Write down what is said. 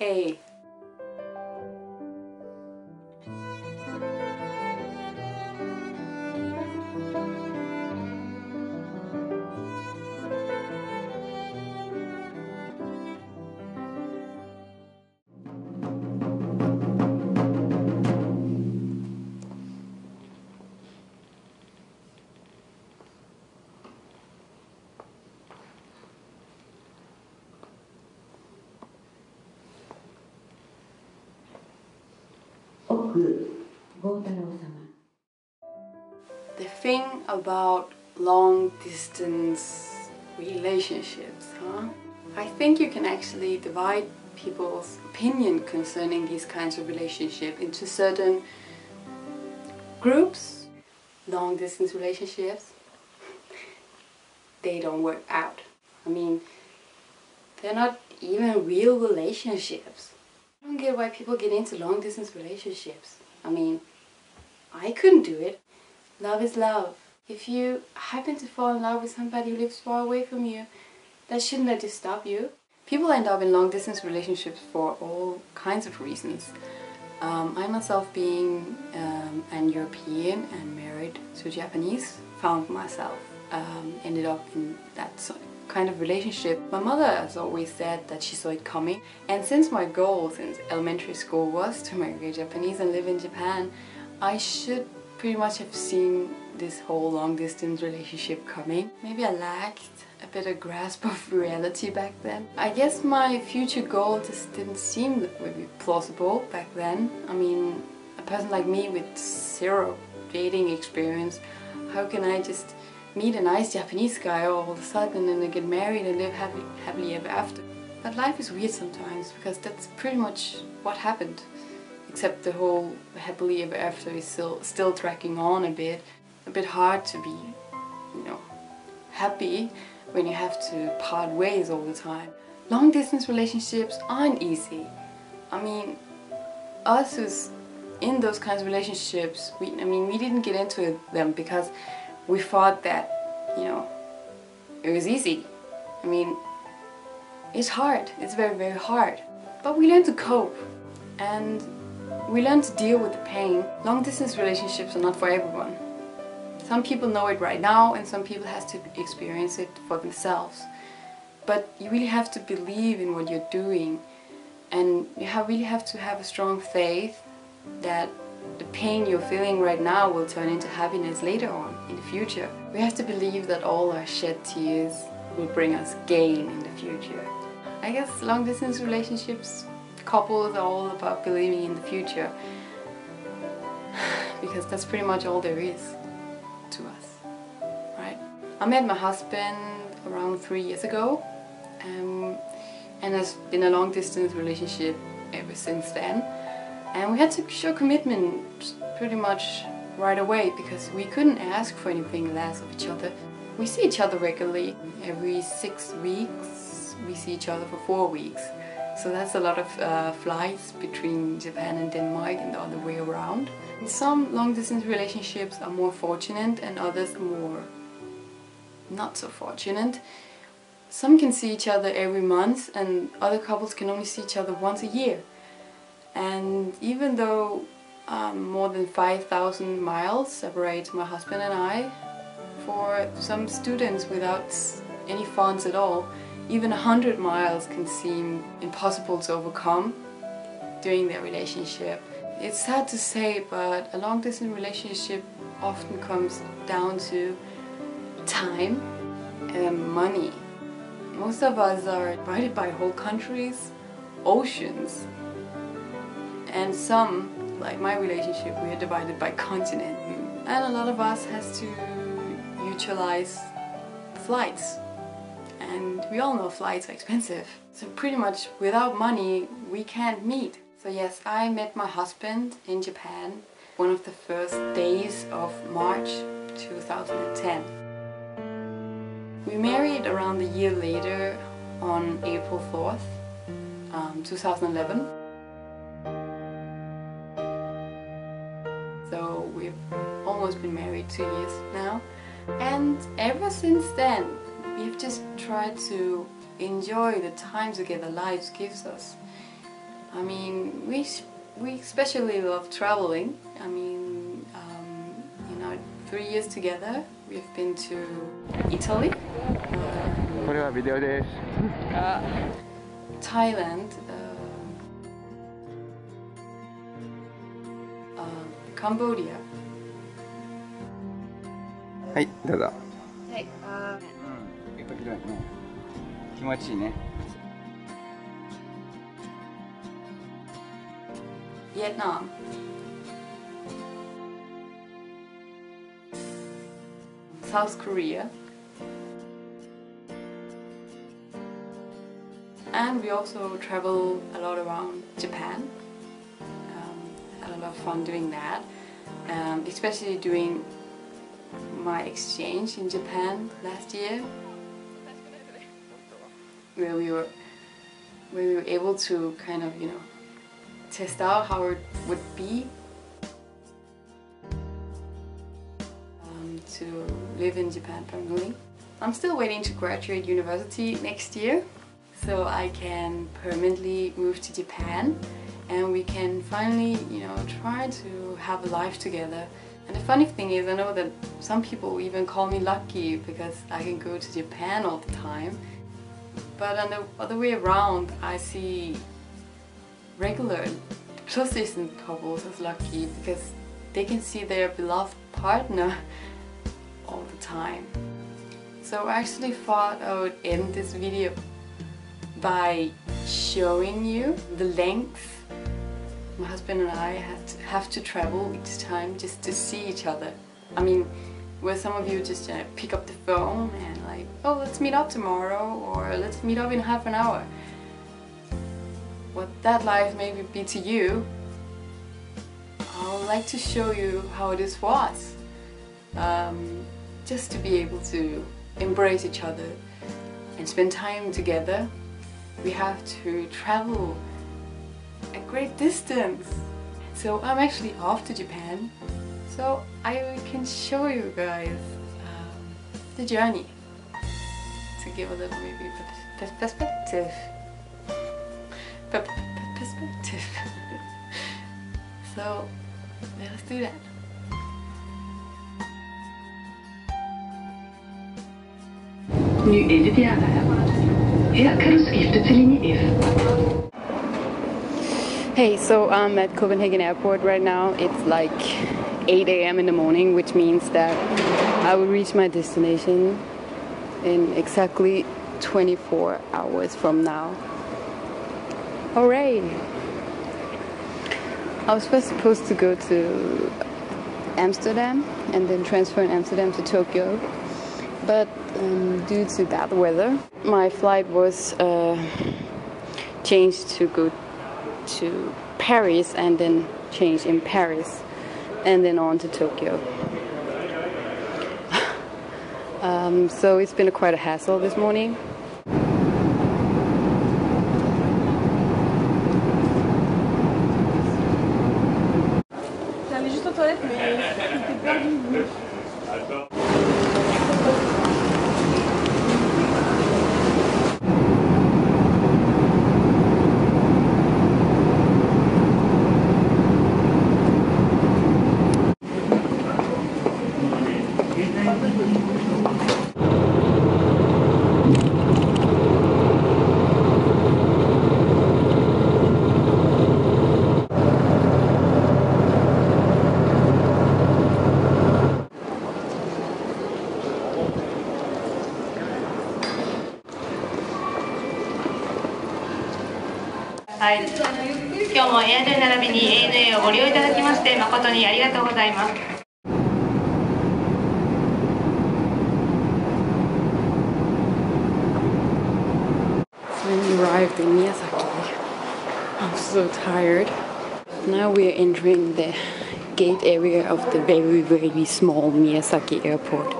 Hey. The thing about long distance relationships, I think you can actually divide people's opinion concerning these kinds of relationships into certain groups. Long distance relationships, they don't work out. I mean, they're not even real relationships. I don't get why people get into long distance relationships. I mean, I couldn't do it. Love is love. If you happen to fall in love with somebody who lives far away from you, that shouldn't let you stop you. People end up in long distance relationships for all kinds of reasons. I myself, being an European and married to a Japanese, found myself ended up in that kind of relationship. My mother has always said that she saw it coming, and since my goal since elementary school was to marry a Japanese and live in Japan, I should pretty much have seen this whole long distance relationship coming. Maybe I lacked a bit of grasp of reality back then. I guess my future goal just didn't seem really plausible back then. I mean, a person like me with zero dating experience, how can I just meet a nice Japanese guy all of a sudden and then get married and live happily ever after? But life is weird sometimes, because that's pretty much what happened. Except the whole happily ever after is still dragging on a bit hard to be, happy when you have to part ways all the time. Long distance relationships aren't easy. I mean, us who's in those kinds of relationships, we didn't get into them because we thought that, it was easy. I mean, it's hard. It's very, very hard. But we learn to cope, and we learn to deal with the pain. Long distance relationships are not for everyone. Some people know it right now, and some people have to experience it for themselves. But you really have to believe in what you're doing, and you really have to have a strong faith that the pain you're feeling right now will turn into happiness later on in the future. We have to believe that all our shed tears will bring us gain in the future. I guess long distance relationships, couples are all about believing in the future, because that's pretty much all there is to us, right? I met my husband around 3 years ago, and has been a long distance relationship ever since then. And we had to show commitment pretty much right away, because we couldn't ask for anything less of each other. We see each other regularly. Every 6 weeks we see each other for 4 weeks. So that's a lot of flights between Japan and Denmark and the other way around. Some long distance relationships are more fortunate and others more not so fortunate. Some can see each other every month, and other couples can only see each other once a year. And even though more than 5,000 miles separate my husband and I, for some students without any funds at all, even 100 miles can seem impossible to overcome during their relationship. It's sad to say, but a long distance relationship often comes down to time and money. Most of us are divided by whole countries, oceans, and some, like my relationship, we are divided by continent. And a lot of us has to utilize flights. And we all know flights are expensive. So pretty much without money, we can't meet. So yes, I met my husband in Japan one of the first days of March 2010. We married around a year later on April 4th, 2011. So we've almost been married 2 years now. And ever since then, we've just tried to enjoy the time together life gives us. I mean, we especially love traveling. I mean, in our 3 years together, we've been to Italy, Thailand, Cambodia. はい、どうぞ。はい、結構広いね。気持ちいいね。Vietnam, South Korea, and we also travel a lot around Japan. Had a lot of fun doing that, especially doing my exchange in Japan last year, where we were able to kind of, test out how it would be to live in Japan permanently. I'm still waiting to graduate university next year, so I can permanently move to Japan and we can finally, try to have a life together. And the funny thing is, I know that some people even call me lucky because I can go to Japan all the time. But on the other way around, I see regular close-distance couples as lucky because they can see their beloved partner all the time. So I actually thought I would end this video by showing you the length my husband and I have to travel each time just to see each other. I mean, where some of you just pick up the phone and like, oh, let's meet up tomorrow, or let's meet up in half an hour. What that life may be to you, I would like to show you how this was. Just to be able to embrace each other and spend time together, we have to travel a great distance. So I'm actually off to Japan, so I can show you guys the journey to give a little maybe perspective. So let's do that. Nu är det fjärde. Her kan du skifte til linje F. Hey, so I'm at Copenhagen Airport right now. It's like 8 a.m. in the morning, which means that I will reach my destination in exactly 24 hours from now. Hooray! I was first supposed to go to Amsterdam and then transfer in Amsterdam to Tokyo, but due to bad weather, my flight was changed to go to Paris and then change in Paris and then on to Tokyo. So it's been quite a hassle this morning. J'allais juste aux toilettes, mais j'étais perdue.はい、今日もエアジェル並びに ANA をご利用いただきまして誠にありがとうございます。We arrived in Miyazaki. I'm so tired. Now we are entering the gate area of the very, very small Miyazaki airport.